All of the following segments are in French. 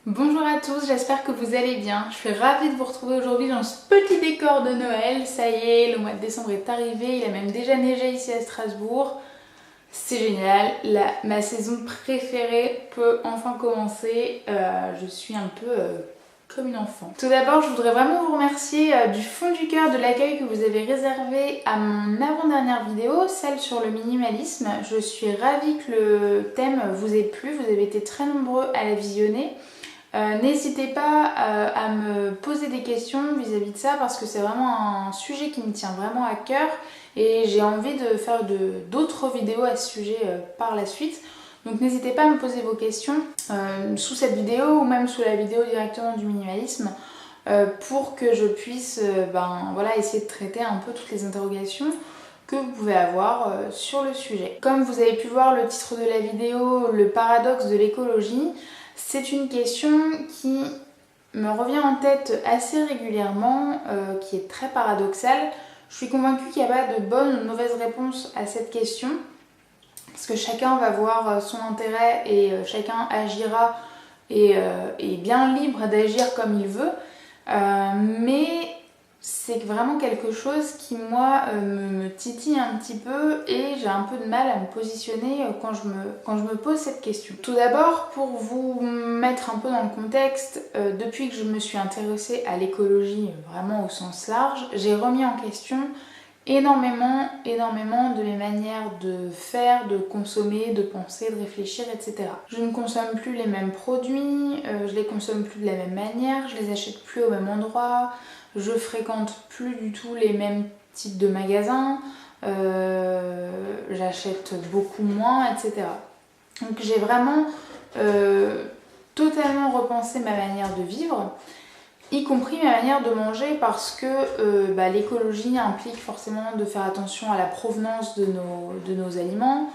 Bonjour à tous, j'espère que vous allez bien. Je suis ravie de vous retrouver aujourd'hui dans ce petit décor de Noël. Ça y est, le mois de décembre est arrivé, il a même déjà neigé ici à Strasbourg. C'est génial, ma saison préférée peut enfin commencer. Je suis un peu comme une enfant. Tout d'abord, je voudrais vraiment vous remercier du fond du cœur de l'accueil que vous avez réservé à mon avant-dernière vidéo, celle sur le minimalisme. Je suis ravie que le thème vous ait plu, vous avez été très nombreux à la visionner. N'hésitez pas à me poser des questions vis-à-vis de ça parce que c'est vraiment un sujet qui me tient vraiment à cœur et j'ai envie de faire d'autres vidéos à ce sujet par la suite. Donc n'hésitez pas à me poser vos questions sous cette vidéo ou même sous la vidéo directement du minimalisme pour que je puisse essayer de traiter un peu toutes les interrogations que vous pouvez avoir sur le sujet. Comme vous avez pu voir le titre de la vidéo, le paradoxe de l'écologie, c'est une question qui me revient en tête assez régulièrement, qui est très paradoxale. Je suis convaincue qu'il n'y a pas de bonne ou de mauvaise réponse à cette question, parce que chacun va voir son intérêt et chacun agira et est bien libre d'agir comme il veut. Mais c'est vraiment quelque chose qui moi me titille un petit peu et j'ai un peu de mal à me positionner quand je me pose cette question. Tout d'abord, pour vous mettre un peu dans le contexte, depuis que je me suis intéressée à l'écologie vraiment au sens large, j'ai remis en question énormément de mes manières de faire, de consommer, de penser, de réfléchir, etc. Je ne consomme plus les mêmes produits, je les consomme plus de la même manière, je les achète plus au même endroit, je fréquente plus du tout les mêmes types de magasins, j'achète beaucoup moins, etc. Donc j'ai vraiment totalement repensé ma manière de vivre, y compris ma manière de manger parce que l'écologie implique forcément de faire attention à la provenance de nos aliments,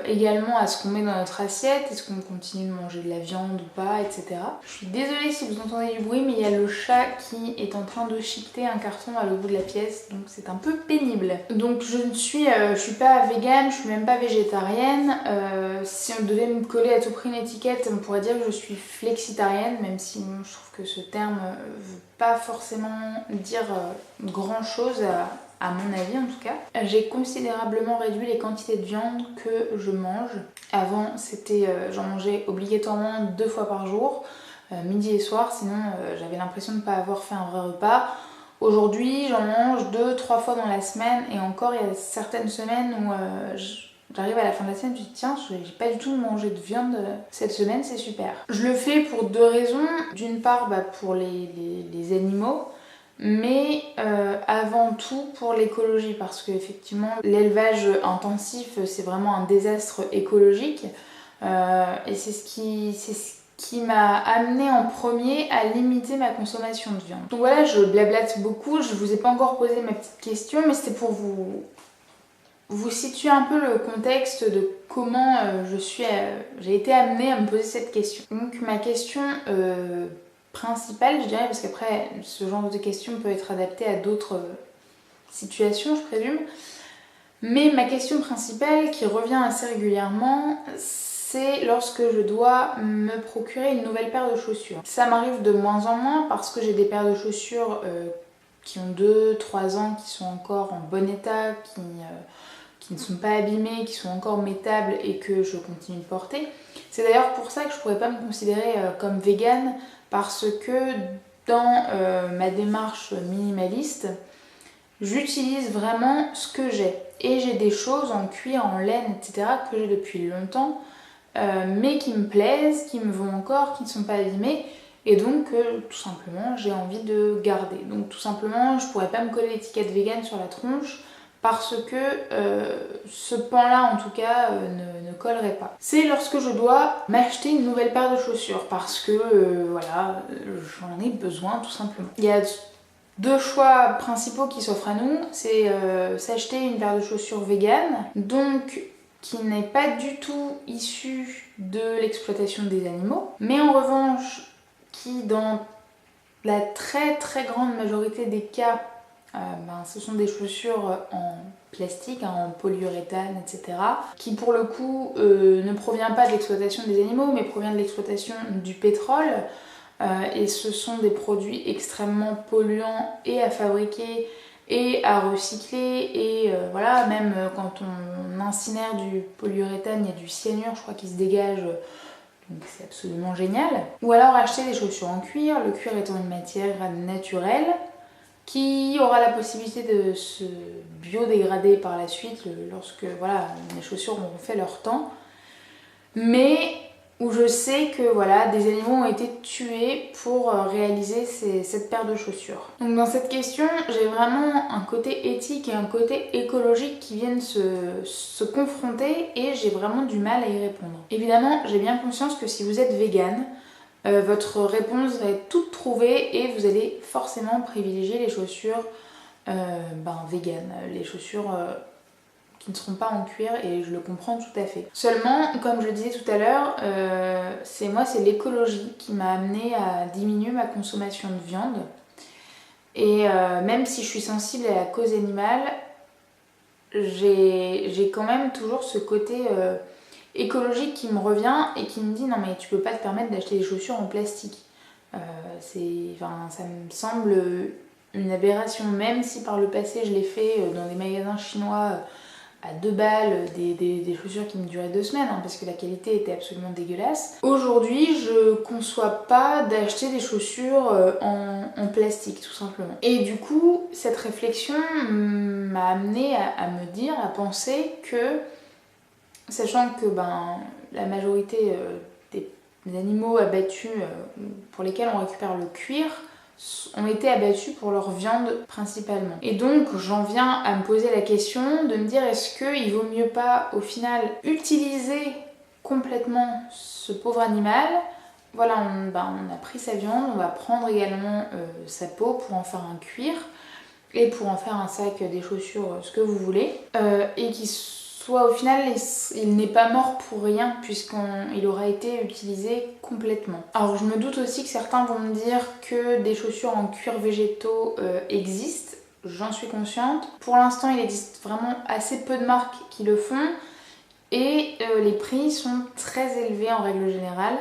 également à ce qu'on met dans notre assiette, est-ce qu'on continue de manger de la viande ou pas, etc. Je suis désolée si vous entendez du bruit, mais il y a le chat qui est en train de chiqueter un carton à l'autre bout de la pièce, donc c'est un peu pénible. Donc je suis pas végane, je suis même pas végétarienne. Si on devait me coller à tout prix une étiquette, on pourrait dire que je suis flexitarienne, même si je trouve que ce terme veut pas forcément dire grand chose à mon avis en tout cas. J'ai considérablement réduit les quantités de viande que je mange. Avant, j'en mangeais obligatoirement 2 fois par jour, midi et soir, sinon j'avais l'impression de ne pas avoir fait un vrai repas. Aujourd'hui, j'en mange 2-3 fois dans la semaine et encore, il y a certaines semaines où j'arrive à la fin de la semaine, je me dis tiens, j'ai pas du tout mangé de viande cette semaine, c'est super. Je le fais pour 2 raisons. D'une part, pour les animaux, mais avant tout pour l'écologie, parce que effectivement l'élevage intensif c'est vraiment un désastre écologique et c'est ce qui m'a amené en premier à limiter ma consommation de viande. Donc voilà, je blablate beaucoup, je vous ai pas encore posé ma petite question, mais c'était pour vous situer un peu le contexte de comment j'ai été amenée à me poser cette question. Donc ma question principale, je dirais, parce qu'après ce genre de question peut être adapté à d'autres situations, je présume. Mais ma question principale qui revient assez régulièrement, c'est lorsque je dois me procurer une nouvelle paire de chaussures. Ça m'arrive de moins en moins parce que j'ai des paires de chaussures qui ont 2-3 ans, qui sont encore en bon état, qui ne sont pas abîmées, qui sont encore mettables et que je continue de porter. C'est d'ailleurs pour ça que je ne pourrais pas me considérer comme végane, parce que dans ma démarche minimaliste, j'utilise vraiment ce que j'ai. Et j'ai des choses en cuir, en laine, etc. que j'ai depuis longtemps, mais qui me plaisent, qui me vont encore, qui ne sont pas abîmées. Et donc, tout simplement, j'ai envie de garder. Donc, tout simplement, je pourrais pas me coller l'étiquette vegan sur la tronche parce que ce pan-là, en tout cas, ne collerait pas. C'est lorsque je dois m'acheter une nouvelle paire de chaussures parce que, j'en ai besoin, tout simplement. Il y a 2 choix principaux qui s'offrent à nous, c'est s'acheter une paire de chaussures vegan, donc qui n'est pas du tout issue de l'exploitation des animaux, mais en revanche qui dans la très très grande majorité des cas ce sont des chaussures en plastique, en polyuréthane, etc. qui pour le coup ne provient pas de l'exploitation des animaux mais provient de l'exploitation du pétrole. Et ce sont des produits extrêmement polluants et à fabriquer et à recycler et voilà, même quand on incinère du polyuréthane, il y a du cyanure je crois qui se dégage, donc c'est absolument génial. Ou alors acheter des chaussures en cuir, le cuir étant une matière naturelle qui aura la possibilité de se biodégrader par la suite lorsque voilà, les chaussures auront fait leur temps, mais où je sais que voilà, des animaux ont été tués pour réaliser cette paire de chaussures. Donc dans cette question, j'ai vraiment un côté éthique et un côté écologique qui viennent se confronter et j'ai vraiment du mal à y répondre. Évidemment, j'ai bien conscience que si vous êtes végane, votre réponse va être toute trouvée et vous allez forcément privilégier les chaussures véganes, les chaussures qui ne seront pas en cuir et je le comprends tout à fait. Seulement, comme je le disais tout à l'heure, c'est l'écologie qui m'a amenée à diminuer ma consommation de viande. Et même si je suis sensible à la cause animale, j'ai quand même toujours ce côté écologique qui me revient et qui me dit non mais tu peux pas te permettre d'acheter des chaussures en plastique. Ça me semble une aberration, même si par le passé je l'ai fait dans des magasins chinois à 2 balles, des chaussures qui me duraient 2 semaines parce que la qualité était absolument dégueulasse. Aujourd'hui, je conçois pas d'acheter des chaussures en plastique tout simplement. Et du coup, cette réflexion m'a amenée à me dire, à penser que, sachant que la majorité des animaux abattus pour lesquels on récupère le cuir ont été abattus pour leur viande principalement. Et donc j'en viens à me poser la question de me dire est-ce qu'il vaut mieux pas au final utiliser complètement ce pauvre animal. Voilà, on a pris sa viande, on va prendre également sa peau pour en faire un cuir et pour en faire un sac, des chaussures, ce que vous voulez, et qui soit au final il n'est pas mort pour rien puisqu'il aura été utilisé complètement. Alors je me doute aussi que certains vont me dire que des chaussures en cuir végétaux existent, j'en suis consciente. Pour l'instant il existe vraiment assez peu de marques qui le font et les prix sont très élevés en règle générale.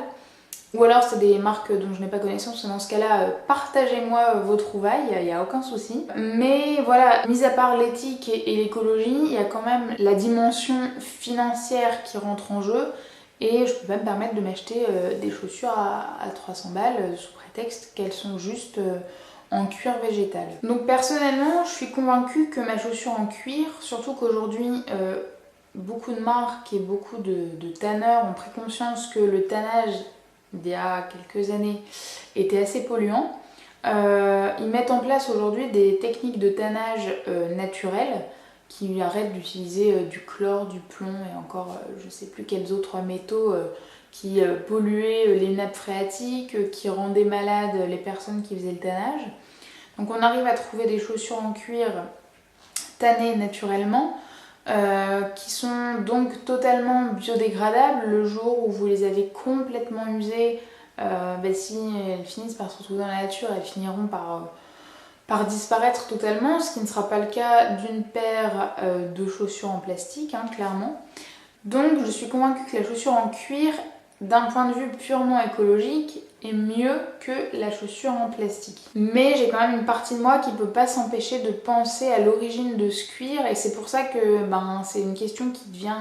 Ou alors c'est des marques dont je n'ai pas connaissance, et dans ce cas-là, partagez-moi vos trouvailles, il n'y a aucun souci. Mais voilà, mis à part l'éthique et l'écologie, il y a quand même la dimension financière qui rentre en jeu. Et je peux pas me permettre de m'acheter des chaussures à 300 balles sous prétexte qu'elles sont juste en cuir végétal. Donc personnellement, je suis convaincue que ma chaussure en cuir, surtout qu'aujourd'hui, beaucoup de marques et beaucoup de tanneurs ont pris conscience que le tannage d'il y a quelques années était assez polluant. Ils mettent en place aujourd'hui des techniques de tannage naturelles qui arrêtent d'utiliser du chlore, du plomb et encore je sais plus quels autres métaux qui polluaient les nappes phréatiques, qui rendaient malades les personnes qui faisaient le tannage. Donc on arrive à trouver des chaussures en cuir tannées naturellement, qui sont donc totalement biodégradables. Le jour où vous les avez complètement usées, si elles finissent par se retrouver dans la nature, elles finiront par disparaître totalement, ce qui ne sera pas le cas d'une paire de chaussures en plastique, clairement. Donc je suis convaincue que la chaussure en cuir, d'un point de vue purement écologique, est mieux que la chaussure en plastique. Mais j'ai quand même une partie de moi qui peut pas s'empêcher de penser à l'origine de ce cuir et c'est pour ça que c'est une question qui devient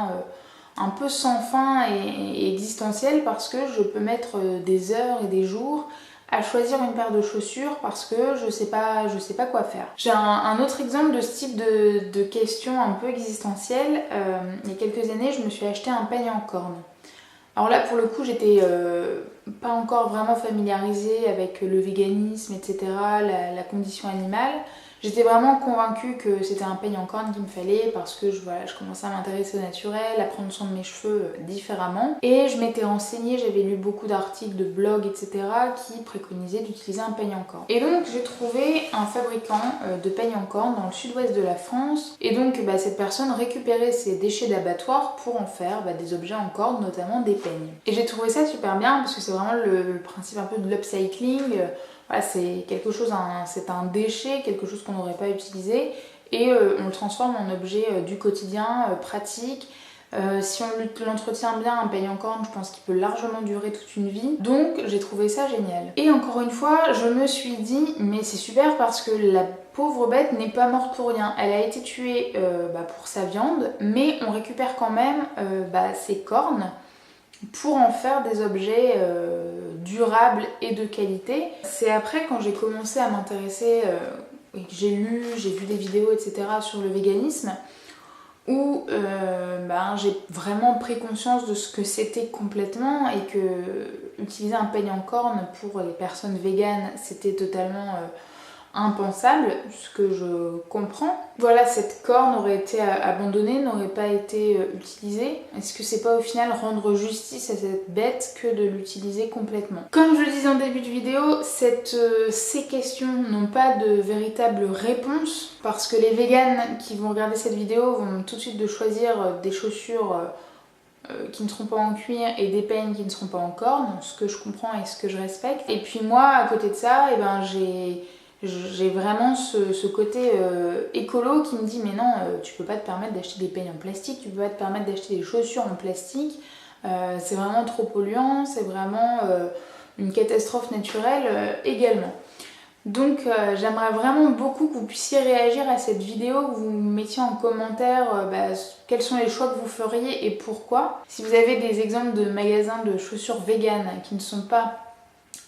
un peu sans fin et existentielle parce que je peux mettre des heures et des jours à choisir une paire de chaussures parce que je sais pas quoi faire. J'ai un autre exemple de ce type de question un peu existentielle. Il y a quelques années, je me suis acheté un peigne en corne. Alors là, pour le coup, j'étais pas encore vraiment familiarisée avec le véganisme, etc., la condition animale. J'étais vraiment convaincue que c'était un peigne en corne qu'il me fallait parce que je commençais à m'intéresser au naturel, à prendre soin de mes cheveux différemment. Et je m'étais renseignée, j'avais lu beaucoup d'articles, de blogs, etc. qui préconisaient d'utiliser un peigne en corne. Et donc j'ai trouvé un fabricant de peignes en corne dans le sud-ouest de la France. Et donc cette personne récupérait ses déchets d'abattoir pour en faire des objets en corne, notamment des peignes. Et j'ai trouvé ça super bien parce que c'est vraiment le principe un peu de l'upcycling. Voilà, c'est quelque chose, c'est un déchet, quelque chose qu'on n'aurait pas utilisé et on le transforme en objet du quotidien, pratique. Si on l'entretient bien, un peigne en corne, je pense qu'il peut largement durer toute une vie. Donc j'ai trouvé ça génial. Et encore une fois, je me suis dit, mais c'est super parce que la pauvre bête n'est pas morte pour rien. Elle a été tuée pour sa viande, mais on récupère quand même ses cornes pour en faire des objets durables et de qualité. C'est après, quand j'ai commencé à m'intéresser, et que j'ai lu, j'ai vu des vidéos, etc. sur le véganisme, où j'ai vraiment pris conscience de ce que c'était complètement et que utiliser un peigne en corne pour les personnes véganes, c'était totalement impensable, ce que je comprends. Voilà, cette corne aurait été abandonnée, n'aurait pas été utilisée. Est-ce que c'est pas au final rendre justice à cette bête que de l'utiliser complètement? Comme je le disais en début de vidéo, ces questions n'ont pas de véritable réponse parce que les véganes qui vont regarder cette vidéo vont tout de suite de choisir des chaussures qui ne seront pas en cuir et des peignes qui ne seront pas en corne, ce que je comprends et ce que je respecte. Et puis moi, à côté de ça, j'ai vraiment ce côté écolo qui me dit mais non, tu peux pas te permettre d'acheter des peignes en plastique, tu peux pas te permettre d'acheter des chaussures en plastique, c'est vraiment trop polluant, c'est vraiment une catastrophe naturelle également. Donc j'aimerais vraiment beaucoup que vous puissiez réagir à cette vidéo, que vous mettiez en commentaire quels sont les choix que vous feriez et pourquoi. Si vous avez des exemples de magasins de chaussures véganes qui ne sont pas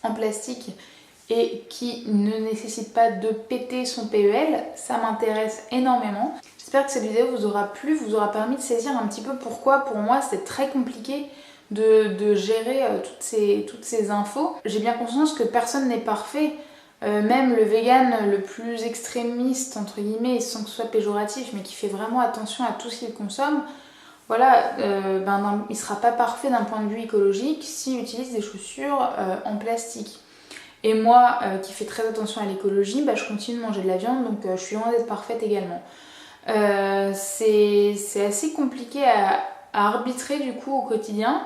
en plastique et qui ne nécessite pas de péter son PEL, ça m'intéresse énormément. J'espère que cette vidéo vous aura plu, vous aura permis de saisir un petit peu pourquoi pour moi c'est très compliqué de gérer toutes ces infos. J'ai bien conscience que personne n'est parfait, même le vegan le plus extrémiste entre guillemets, sans que ce soit péjoratif, mais qui fait vraiment attention à tout ce qu'il consomme, voilà, il sera pas parfait d'un point de vue écologique s'il utilise des chaussures en plastique. Et moi, qui fais très attention à l'écologie, je continue de manger de la viande, donc je suis loin d'être parfaite également. C'est assez compliqué à arbitrer du coup au quotidien,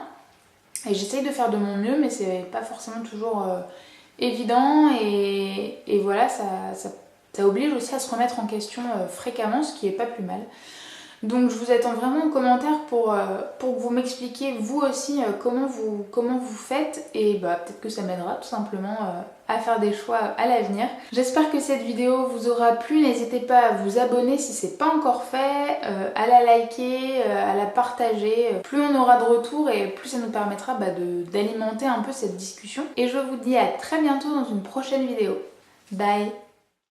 et j'essaye de faire de mon mieux, mais c'est pas forcément toujours évident, et voilà, ça oblige aussi à se remettre en question fréquemment, ce qui est pas plus mal. Donc je vous attends vraiment en commentaire pour que vous m'expliquiez vous aussi comment vous faites, et peut-être que ça m'aidera tout simplement à faire des choix à l'avenir. J'espère que cette vidéo vous aura plu, n'hésitez pas à vous abonner si c'est pas encore fait, à la liker, à la partager. Plus on aura de retours et plus ça nous permettra d'alimenter un peu cette discussion. Et je vous dis à très bientôt dans une prochaine vidéo. Bye!